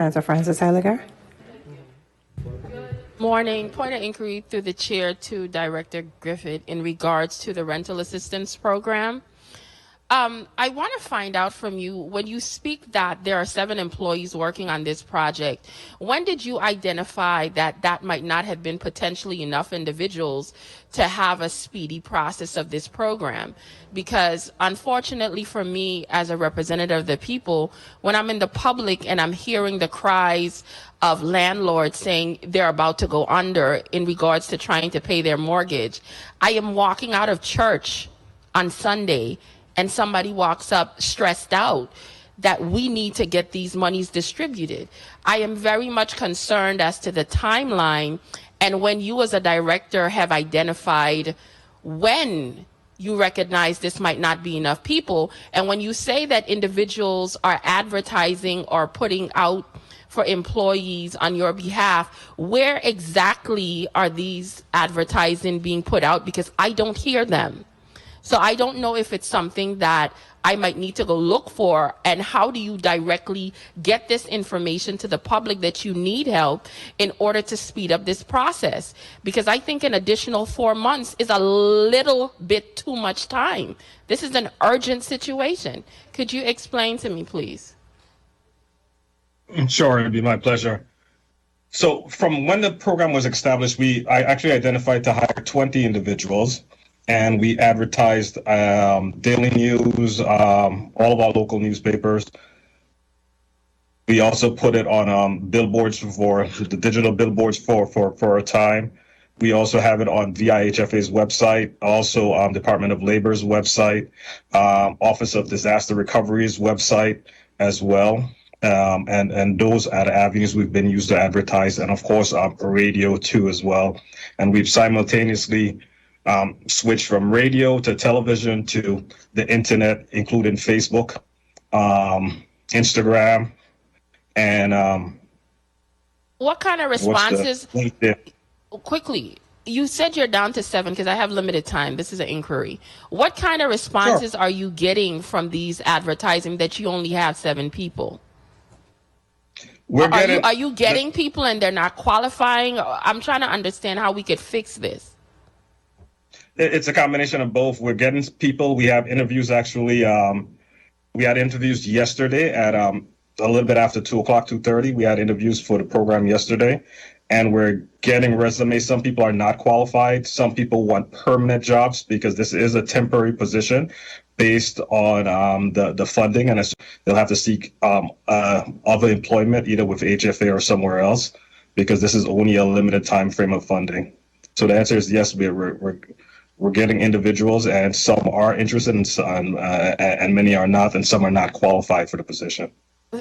Senator Francis Heyliger. Morning. Point of inquiry through the chair to Director Griffith in regards to the rental assistance program. I want to find out from you, when you speak that there are 7 employees working on this project, when did you identify that that might not have been potentially enough individuals to have a speedy process of this program? Because unfortunately for me, as a representative of the people, when I'm in the public and I'm hearing the cries of landlords saying they're about to go under in regards to trying to pay their mortgage, I am walking out of church on Sunday and somebody walks up stressed out that we need to get these monies distributed. I am very much concerned as to the timeline, and when you as a director have identified when you recognize this might not be enough people, and when you say that individuals are advertising or putting out for employees on your behalf, where exactly are these advertising being put out? Because I don't hear them. So I don't know if it's something that I might need to go look for, and how do you directly get this information to the public that you need help in order to speed up this process? Because I think an additional 4 months is a little bit too much time. This is an urgent situation. Could you explain to me, please? Sure, it'd be my pleasure. So from when the program was established, I actually identified to hire 20 individuals. And we advertised daily news, all of our local newspapers. We also put it on billboards for the digital billboards for a time. We also have it on VIHFA's website, also Department of Labor's website, Office of Disaster Recovery's website as well. And those are the avenues we've been used to advertise, and of course, radio too as well. And we've simultaneously switch from radio to television to the internet, including Facebook, Instagram, and what kind of responses? Quickly, you said you're down to 7 because I have limited time. This is an inquiry. What kind of responses are you getting from these advertising that you only have 7 people? Are you getting people and they're not qualifying? I'm trying to understand how we could fix this. It's a combination of both. We're getting people. We have interviews actually. We had interviews yesterday at a little bit after 2:00, 2:30. We had interviews for the program yesterday, and we're getting resumes. Some people are not qualified. Some people want permanent jobs because this is a temporary position based on the funding, and they'll have to seek other employment either with HFA or somewhere else because this is only a limited time frame of funding. So the answer is yes. We're getting individuals, and some are interested in some, and many are not, and some are not qualified for the position.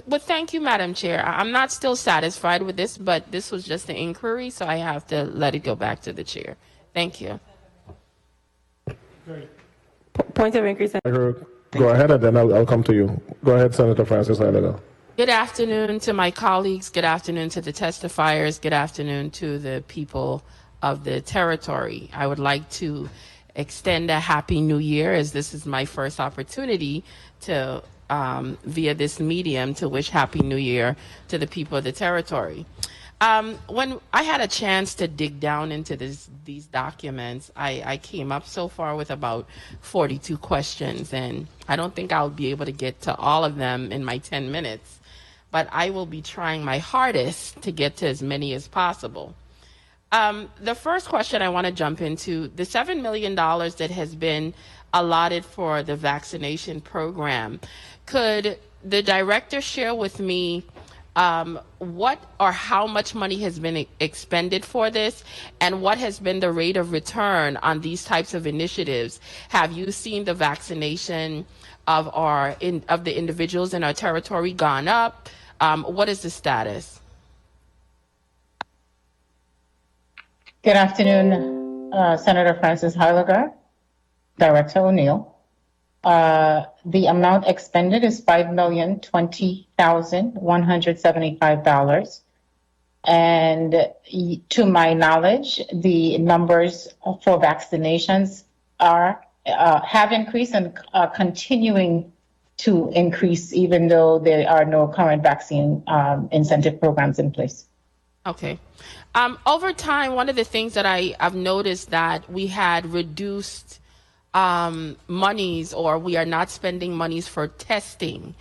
But thank you, Madam Chair. I'm not still satisfied with this, but this was just an inquiry, so I have to let it go back to the chair. Thank you. Point of inquiry. Go ahead, and then I'll come to you. Go ahead, Senator Francis Heyliger. Good afternoon to my colleagues. Good afternoon to the testifiers. Good afternoon to the people of the territory. I would like to extend a happy new year, as this is my first opportunity to via this medium to wish happy new year to the people of the territory. When I had a chance to dig down into these documents, I came up so far with about 42 questions, and I don't think I'll be able to get to all of them in my 10 minutes, but I will be trying my hardest to get to as many as possible. The first question I want to jump into, the $7 million that has been allotted for the vaccination program, could the director share with me what or how much money has been expended for this, and what has been the rate of return on these types of initiatives? Have you seen the vaccination of the individuals in our territory gone up? What is the status? Good afternoon, Senator Francis Heyliger, Director O'Neill. The amount expended is $5,020,175. And to my knowledge, the numbers for vaccinations have increased and continuing to increase, even though there are no current vaccine incentive programs in place. Okay. Over time, one of the things that I've noticed that we had reduced monies, or we are not spending monies for testing.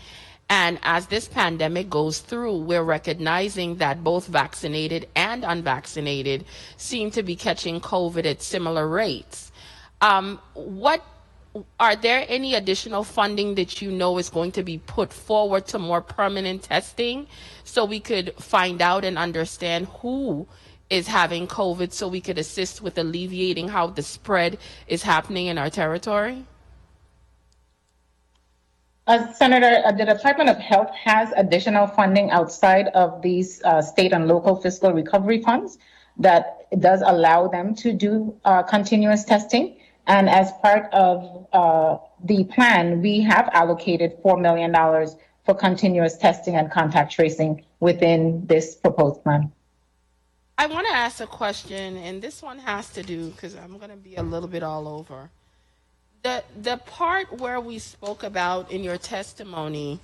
And as this pandemic goes through, we're recognizing that both vaccinated and unvaccinated seem to be catching COVID at similar rates. What are there any additional funding that you know is going to be put forward to more permanent testing so we could find out and understand who is having COVID so we could assist with alleviating how the spread is happening in our territory? Senator, the Department of Health has additional funding outside of these state and local fiscal recovery funds that does allow them to do continuous testing. And as part of the plan, we have allocated $4 million for continuous testing and contact tracing within this proposed plan. I want to ask a question, and this one has to do, because I'm going to be a little bit all over. The part where we spoke about in your testimony,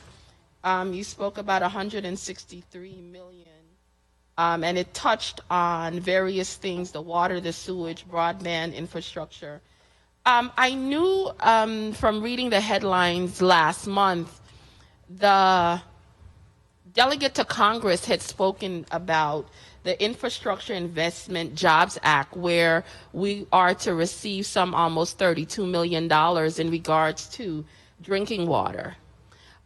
you spoke about 163 million, and it touched on various things: the water, the sewage, broadband infrastructure. I knew from reading the headlines last month, the delegate to Congress had spoken about the Infrastructure Investment Jobs Act, where we are to receive some almost $32 million in regards to drinking water.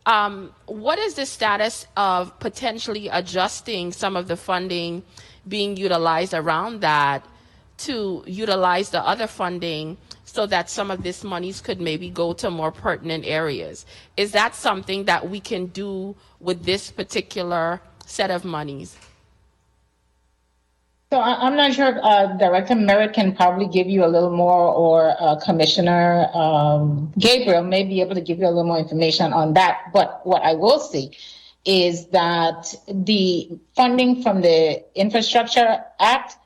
What is the status of potentially adjusting some of the funding being utilized around that to utilize the other funding so that some of this monies could maybe go to more pertinent areas? Is that something that we can do with this particular set of monies? So I'm not sure if Director Merritt can probably give you a little more, or Commissioner Gabriel may be able to give you a little more information on that. But what I will say is that the funding from the Infrastructure Act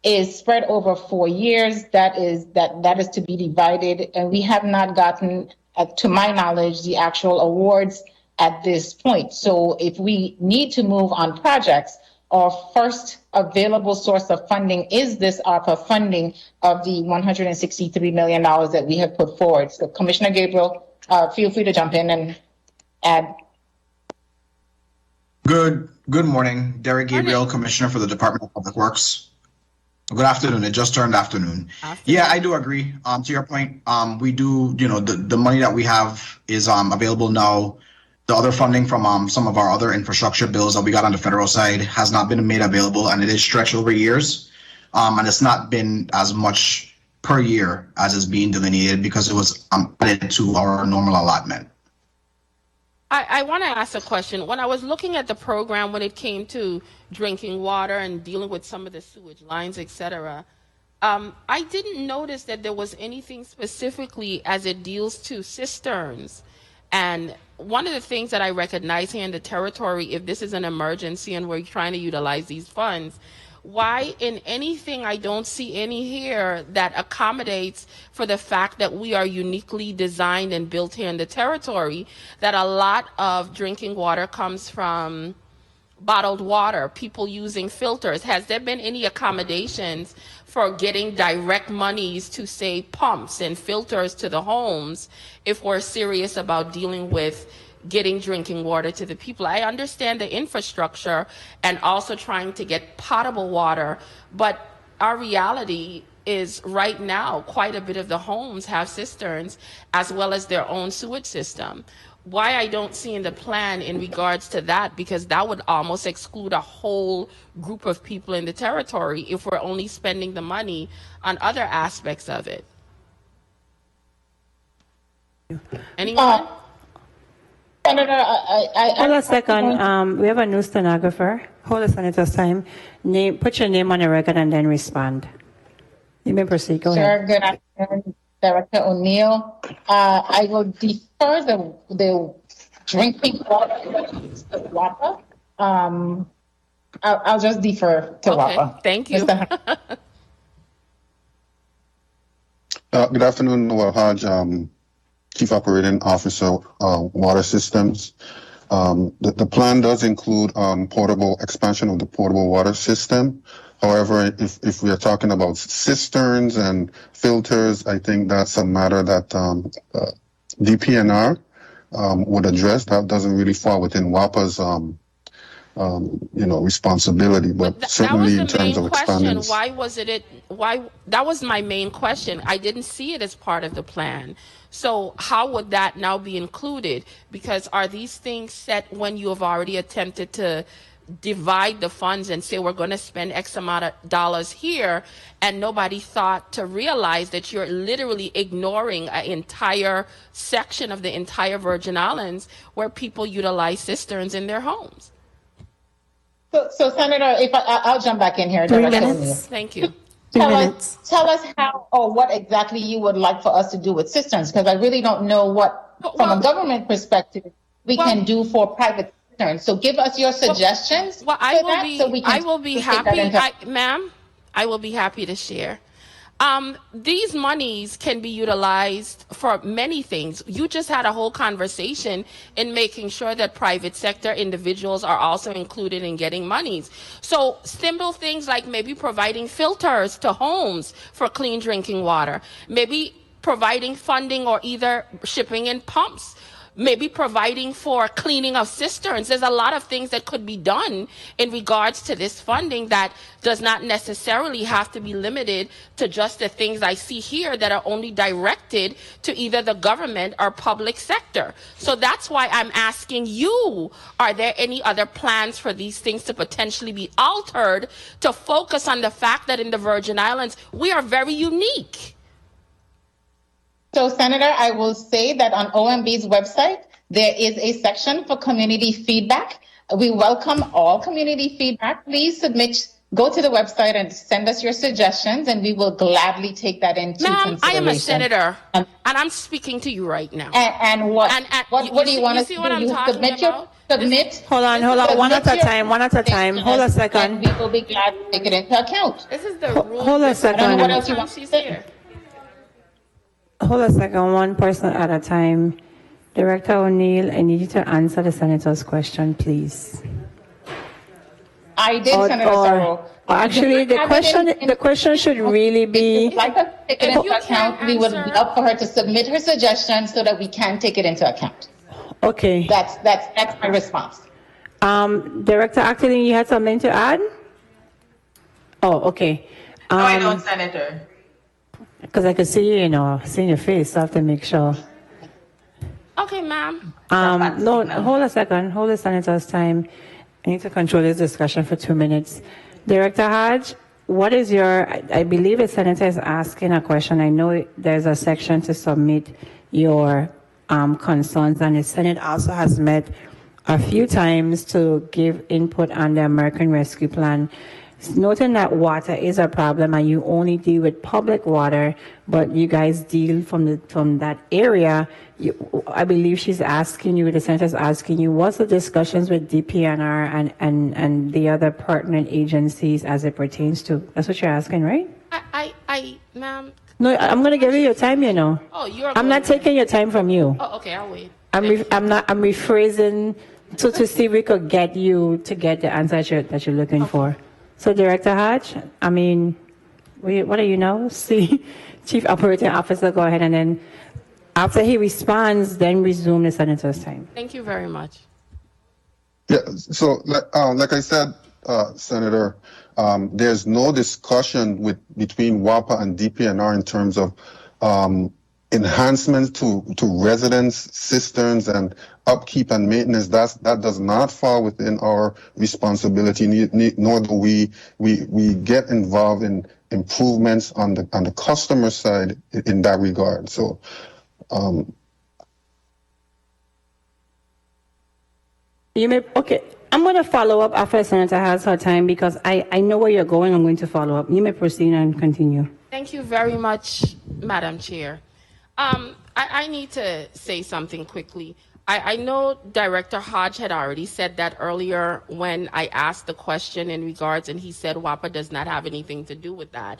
is spread over 4 years. That is to be divided, and we have not gotten, to my knowledge, the actual awards at this point. So if we need to move on projects, our first available source of funding is this ARPA funding of the $163 million that we have put forward. So Commissioner Gabriel, feel free to jump in and add. Good morning, Derek Gabriel, Commissioner for the Department of Public Works. Good afternoon. It just turned afternoon. Yeah, I do agree. To your point, we do, the money that we have is available now. The other funding from some of our other infrastructure bills that we got on the federal side has not been made available, and it is stretched over years. And it's not been as much per year as is being delineated because it was added to our normal allotment. I want to ask a question. When I was looking at the program, when it came to drinking water and dealing with some of the sewage lines, etc., I didn't notice that there was anything specifically as it deals to cisterns. And one of the things that I recognize here in the territory, if this is an emergency and we're trying to utilize these funds, why in anything I don't see any here that accommodates for the fact that we are uniquely designed and built here in the territory, that a lot of drinking water comes from bottled water, people using filters. Has there been any accommodations for getting direct monies to, say, pumps and filters to the homes if we're serious about dealing with getting drinking water to the people? I understand the infrastructure and also trying to get potable water, but our reality is right now quite a bit of the homes have cisterns as well as their own sewage system. Why I don't see in the plan in regards to that, because that would almost exclude a whole group of people in the territory if we're only spending the money on other aspects of it. Anyone? Senator, Hold a second. We have a new stenographer. Hold a Senator's time. Put your name on the record and then respond. You may proceed. Go ahead. Sir, good afternoon, Director O'Neill. I will defer the drinking water to WAPA. I'll just defer to WAPA. Okay, thank you. Good afternoon, Nawal Hodge, Chief Operating Officer, Water Systems. The plan does include portable expansion of the portable water system. However, if we are talking about cisterns and filters, I think that's a matter that DPNR would address. That doesn't really fall within WAPA's responsibility, but that certainly was in the terms main of question. expanding. Why that was my main question. I didn't see it as part of the plan. So how would that now be included? Because are these things set when you have already attempted to divide the funds and say we're going to spend X amount of dollars here, and nobody thought to realize that you're literally ignoring an entire section of the entire Virgin Islands where people utilize cisterns in their homes? So Senator, if I'll jump back in here. 3 Director minutes. O'Neill. Thank you. 3 Tell minutes. us how or what exactly you would like for us to do with cisterns, because I really don't know what, from a government perspective, we can do for private cisterns. So give us your suggestions. Well, I will be happy, ma'am. I will be happy to share. These monies can be utilized for many things. You just had a whole conversation in making sure that private sector individuals are also included in getting monies. So simple things like maybe providing filters to homes for clean drinking water, maybe providing funding or either shipping in pumps, maybe providing for cleaning of cisterns. There's a lot of things that could be done in regards to this funding that does not necessarily have to be limited to just the things I see here that are only directed to either the government or public sector. So that's why I'm asking you, are there any other plans for these things to potentially be altered to focus on the fact that in the Virgin Islands, we are very unique? So, Senator, I will say that on OMB's website, there is a section for community feedback. We welcome all community feedback. Please go to the website and send us your suggestions, and we will gladly take that into consideration. Ma'am, I am a senator, and I'm speaking to you right now. And what do you want us to do? You submit your submit. Hold on. One at a time. Hold a second. And we will be glad to take it into account. This is the rule. Hold a second. I don't know what else you want to say. Hold a second, one person at a time. Director O'Neill, I need you to answer the senator's question, please. I did, Senator Sorrow. Actually, the question should really be. If you'd like us to take it into account, we would love for her to submit her suggestions so that we can take it into account. Okay. That's my response. Director Acting, you had something to add? Oh, okay. No, I don't, Senator. Because I could see you, seeing your face, so I have to make sure. Okay, ma'am. No, hold a second. Hold the senator's time. I need to control this discussion for 2 minutes. Director Hodge, what is I believe the senator is asking a question. I know there's a section to submit your concerns, and the Senate also has met a few times to give input on the American Rescue Plan. Noting that water is a problem and you only deal with public water, but you guys deal from that area, I believe she's asking you, the senator's asking you, what's the discussions with DPNR and the other pertinent agencies as it pertains to? That's what you're asking, right? Ma'am. No, I'm going to give you your time, Oh, I'm not taking your time from you. Oh, okay, I'll wait. I'm rephrasing to see if we could get you to get the answer that you're looking for. So, Director Hodge, what are you now? See, Chief Operating Officer, go ahead, and then after he responds, then resume the senator's time. Thank you very much. Yeah, so like I said, Senator, there's no discussion between WAPA and DPNR in terms of enhancements to residence cisterns and upkeep and maintenance. That does not fall within our responsibility, nor do we get involved in improvements on the customer side in that regard. So okay. I'm going to follow up after the senator has her time because I know where you're going. I'm going to follow up. You may proceed and continue. Thank you very much, Madam Chair. I need to say something quickly. I know Director Hodge had already said that earlier when I asked the question in regards, and he said WAPA does not have anything to do with that.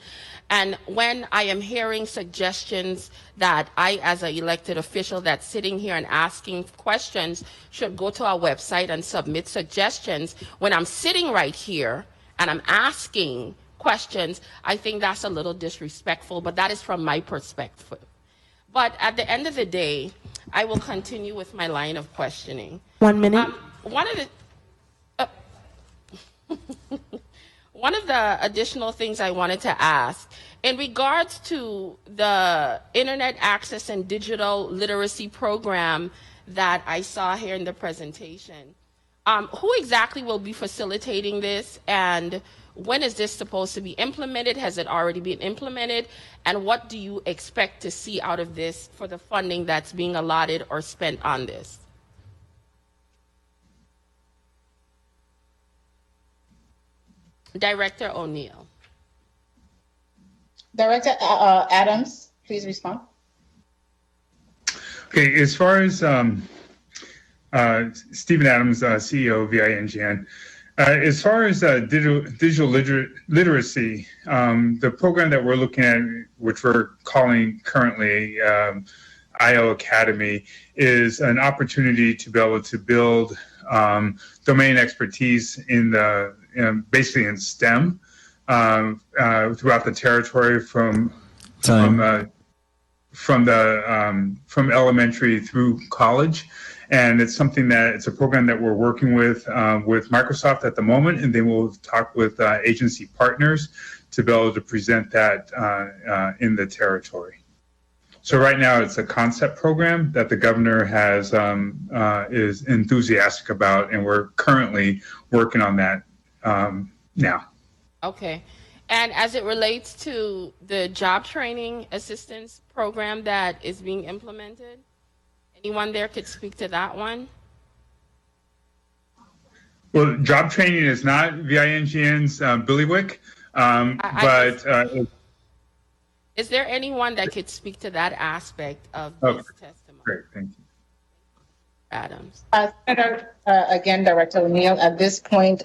And when I am hearing suggestions that I, as an elected official that's sitting here and asking questions, should go to our website and submit suggestions, when I'm sitting right here and I'm asking questions, I think that's a little disrespectful, but that is from my perspective. But at the end of the day, I will continue with my line of questioning. 1 minute. One of the additional things I wanted to ask, in regards to the internet access and digital literacy program that I saw here in the presentation, who exactly will be facilitating this, and when is this supposed to be implemented? Has it already been implemented? And what do you expect to see out of this for the funding that's being allotted or spent on this? Director O'Neill. Director Adams, please respond. Okay, as far as Stephen Adams, CEO of VINGN, as far as digital literacy, the program that we're looking at, which we're calling currently IO Academy, is an opportunity to be able to build domain expertise in the basically in STEM throughout the territory from elementary through college. And it's something that it's a program that we're working with Microsoft at the moment, and then we'll talk with agency partners to be able to present that in the territory. So right now it's a concept program that the governor has is enthusiastic about, and we're currently working on that now. Okay. And as it relates to the job training assistance program that is being implemented, anyone there could speak to that one? Well, job training is not VINGN's Billywick, is there anyone that could speak to that aspect of this testimony? Great, thank you. Adams. Senator, again, Director O'Neill, at this point,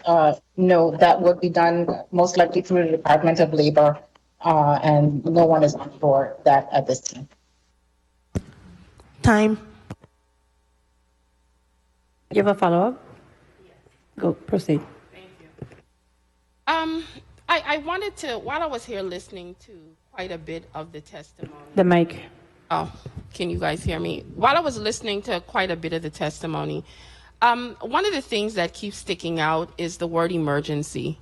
no, that would be done most likely through the Department of Labor, and no one is on board that at this time. Time. You have a follow-up? Go, proceed. Thank you. I wanted to, while I was here listening to quite a bit of the testimony. The mic. Oh, can you guys hear me? While I was listening to quite a bit of the testimony, one of the things that keeps sticking out is the word emergency.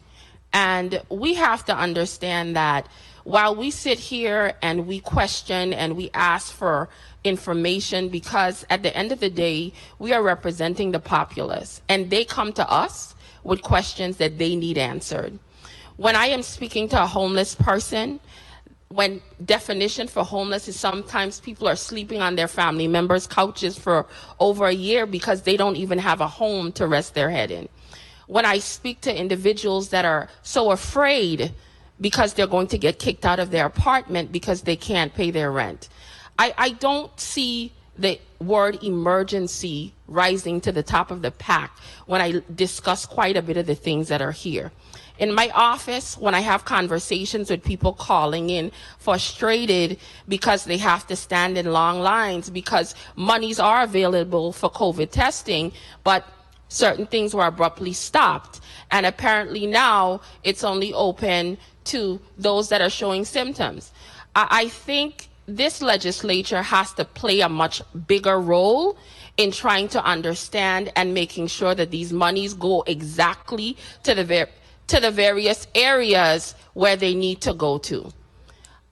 And we have to understand that while we sit here and we question and we ask for information, because at the end of the day, we are representing the populace and they come to us with questions that they need answered. When I am speaking to a homeless person, when definition for homeless is sometimes people are sleeping on their family members' couches for over a year because they don't even have a home to rest their head in. When I speak to individuals that are so afraid because they're going to get kicked out of their apartment because they can't pay their rent, I don't see the word emergency rising to the top of the pack when I discuss quite a bit of the things that are here. In my office, when I have conversations with people calling in frustrated because they have to stand in long lines because monies are available for COVID testing, but certain things were abruptly stopped. And apparently now it's only open to those that are showing symptoms. I think this legislature has to play a much bigger role in trying to understand and making sure that these monies go exactly to the various areas where they need to go to.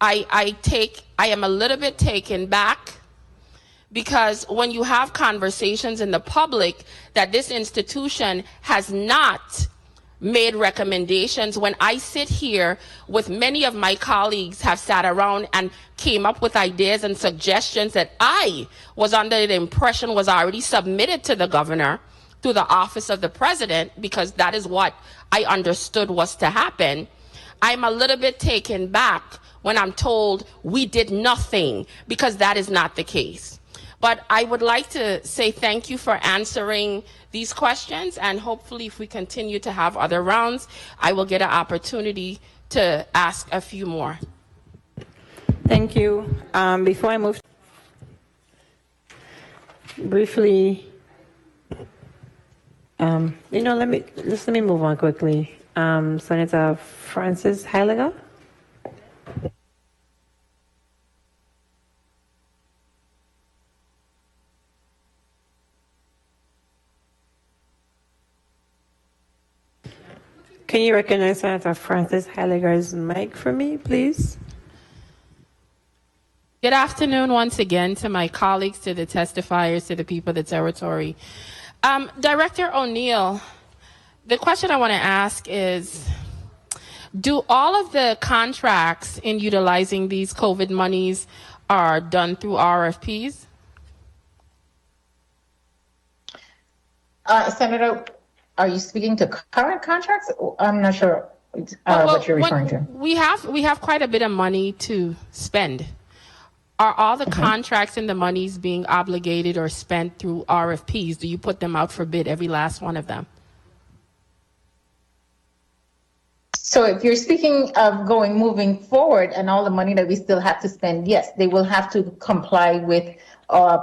I am a little bit taken back because when you have conversations in the public that this institution has not made recommendations, when I sit here with many of my colleagues have sat around and came up with ideas and suggestions that I was under the impression was already submitted to the governor through the office of the president, because that is what I understood was to happen. I'm a little bit taken back when I'm told we did nothing, because that is not the case. But I would like to say thank you for answering these questions, and hopefully if we continue to have other rounds, I will get an opportunity to ask a few more. Thank you. Before I move, briefly, let me move on quickly. Senator Francis Heyliger. Can you recognize Senator Francis Heyliger's mic for me, please? Good afternoon once again to my colleagues, to the testifiers, to the people of the territory. Director O'Neill, the question I want to ask is, do all of the contracts in utilizing these COVID monies are done through RFPs? Senator, are you speaking to current contracts? I'm not sure what you're referring to. We have quite a bit of money to spend. Are all the contracts and the monies being obligated or spent through RFPs? Do you put them out for bid, every last one of them? So if you're speaking of moving forward and all the money that we still have to spend, yes, they will have to comply with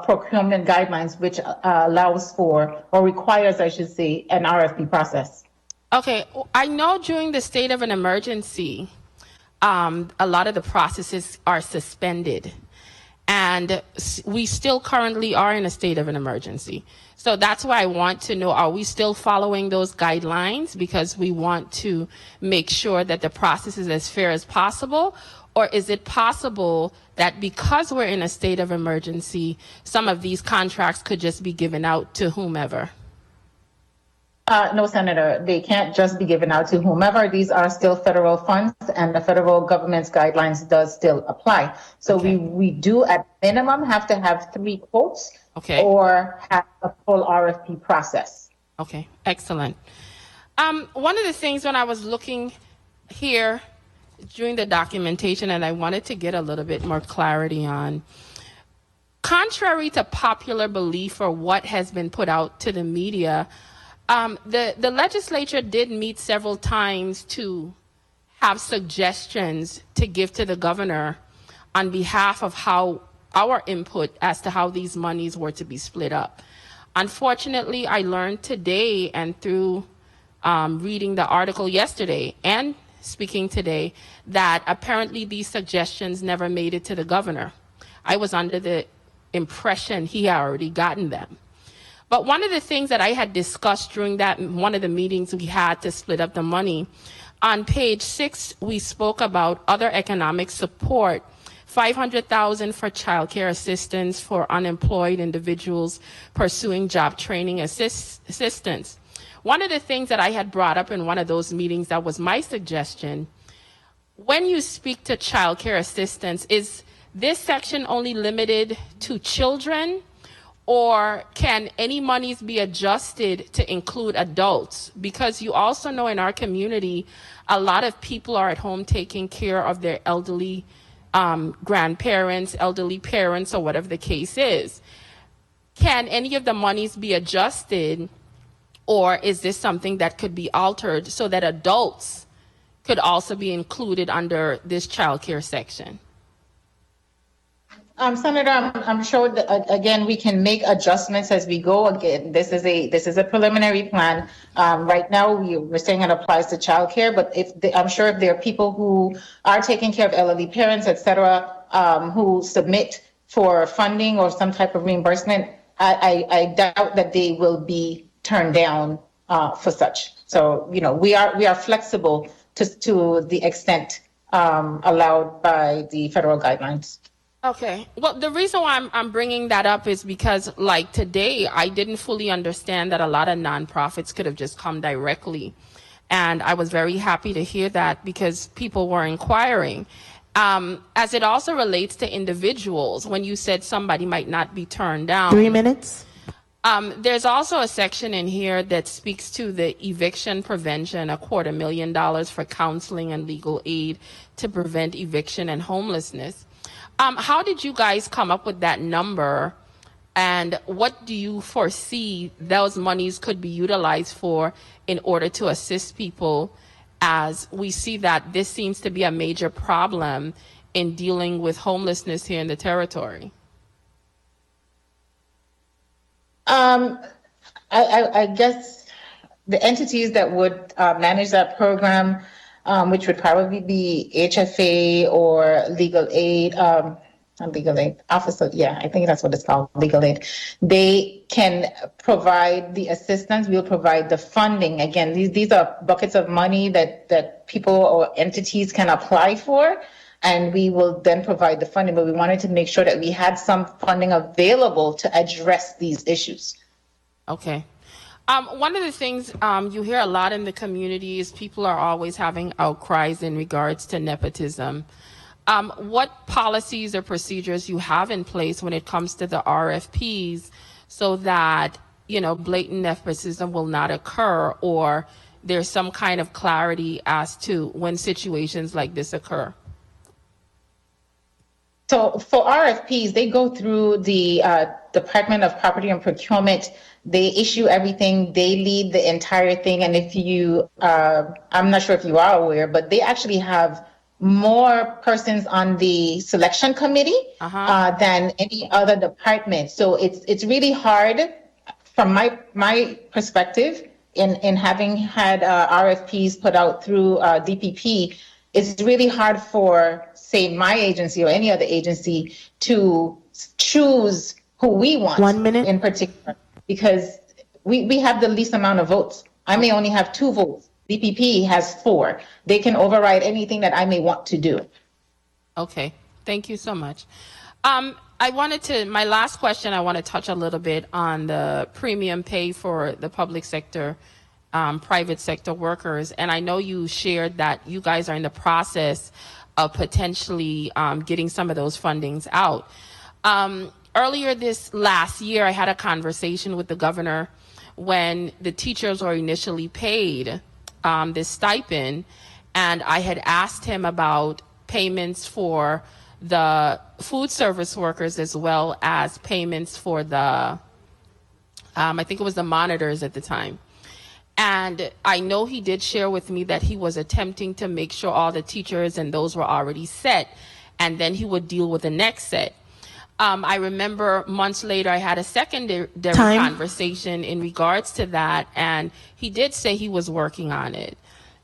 procurement guidelines, which allows for, or requires, I should say, an RFP process. Okay, I know during the state of an emergency, a lot of the processes are suspended. And we still currently are in a state of an emergency. So that's why I want to know, are we still following those guidelines? Because we want to make sure that the process is as fair as possible. Or is it possible that because we're in a state of emergency, some of these contracts could just be given out to whomever? No, Senator, they can't just be given out to whomever. These are still federal funds, and the federal government's guidelines does still apply. So we do at minimum have to have 3 quotes or have a full RFP process. Okay, excellent. One of the things when I was looking here during the documentation, and I wanted to get a little bit more clarity on, contrary to popular belief or what has been put out to the media, the legislature did meet several times to have suggestions to give to the governor on behalf of how our input as to how these monies were to be split up. Unfortunately, I learned today and through reading the article yesterday and speaking today that apparently these suggestions never made it to the governor. I was under the impression he had already gotten them. But one of the things that I had discussed during that one of the meetings we had to split up the money, on page 6, we spoke about other economic support, $500,000 for childcare assistance for unemployed individuals pursuing job training assistance. One of the things that I had brought up in one of those meetings that was my suggestion, when you speak to childcare assistance, is this section only limited to children? Or can any monies be adjusted to include adults? Because you also know in our community, a lot of people are at home taking care of their elderly grandparents, elderly parents, or whatever the case is. Can any of the monies be adjusted, or is this something that could be altered so that adults could also be included under this child care section? Senator, I'm sure that, again, we can make adjustments as we go. Again, this is a preliminary plan. Right now, we're saying it applies to childcare, but I'm sure if there are people who are taking care of elderly parents, et cetera, who submit for funding or some type of reimbursement, I doubt that they will be turned down for such. So, we are flexible to the extent allowed by the federal guidelines. Okay. Well, the reason why I'm bringing that up is because, like today, I didn't fully understand that a lot of nonprofits could have just come directly. And I was very happy to hear that because people were inquiring. As it also relates to individuals, when you said somebody might not be turned down. 3 minutes. There's also a section in here that speaks to the eviction prevention, $250,000 for counseling and legal aid to prevent eviction and homelessness. How did you guys come up with that number And what do you foresee those monies could be utilized for in order to assist people, as we see that this seems to be a major problem in dealing with homelessness here in the territory? I guess the entities that would manage that program, which would probably be HFA or legal aid, not legal aid, officer, yeah, I think that's what it's called, legal aid. They can provide the assistance, we'll provide the funding. Again, these are buckets of money that people or entities can apply for, and we will then provide the funding. But we wanted to make sure that we had some funding available to address these issues. Okay. One of the things you hear a lot in the community is people are always having outcries in regards to nepotism. What policies or procedures you have in place when it comes to the RFPs so that, you know, blatant nepotism will not occur, or there's some kind of clarity as to when situations like this occur? So for RFPs, they go through the Department of Property and Procurement. They issue everything. They lead the entire thing. And if you, I'm not sure if you are aware, but they actually have more persons on the selection committee than any other department. So it's really hard from my perspective in having had RFPs put out through DPP. It's really hard for, say, my agency or any other agency to choose who we want 1 minute in particular, because we have the least amount of votes. I may only have 2 votes. DPP has 4. They can override anything that I may want to do. Okay, thank you so much. My last question, I want to touch a little bit on the premium pay for the public sector, private sector workers. And I know you shared that you guys are in the process of potentially getting some of those fundings out. Earlier this last year, I had a conversation with the governor when the teachers were initially paid this stipend, and I had asked him about payments for the food service workers as well as payments for the, I think it was the monitors at the time. And I know he did share with me that he was attempting to make sure all the teachers and those were already set, and then he would deal with the next set. I remember months later, I had a secondary conversation in regards to that, and he did say he was working on it.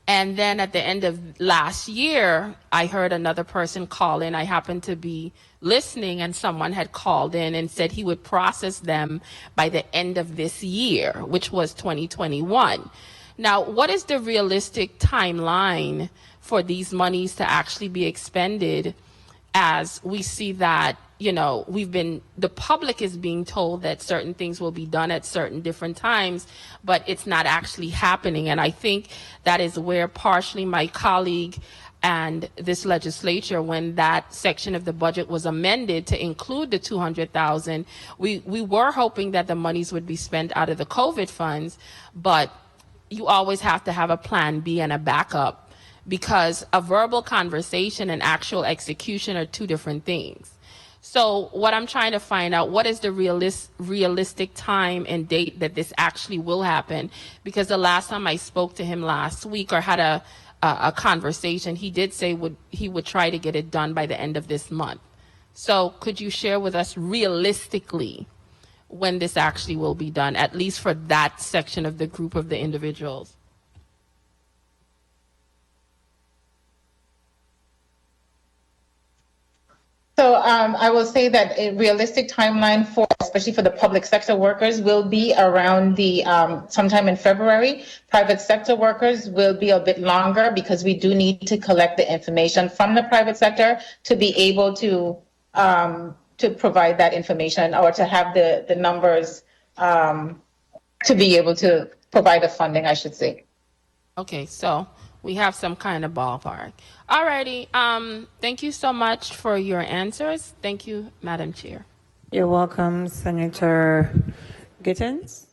And then at the end of last year, I heard another person call in. I happened to be listening, and someone had called in and said he would process them by the end of this year, which was 2021. Now, what is the realistic timeline for these monies to actually be expended, as we see that, you know, the public is being told that certain things will be done at certain different times, but it's not actually happening? And I think that is where partially my colleague and this legislature, when that section of the budget was amended to include the $200,000, we were hoping that the monies would be spent out of the COVID funds, but you always have to have a plan B and a backup, because a verbal conversation and actual execution are 2 different things. So what I'm trying to find out, what is the realistic time and date that this actually will happen? Because the last time I spoke to him last week, or had a conversation, he did say he would try to get it done by the end of this month. So could you share with us realistically when this actually will be done, at least for that section of the group of the individuals? So I will say that a realistic timeline for, especially for the public sector workers, will be around the sometime in February. Private sector workers will be a bit longer, because we do need to collect the information from the private sector to be able to provide that information, or to have the numbers to be able to provide the funding, I should say. Okay, so we have some kind of ballpark. Alrighty, thank you so much for your answers. Thank you, Madam Chair. You're welcome, Senator Gittens.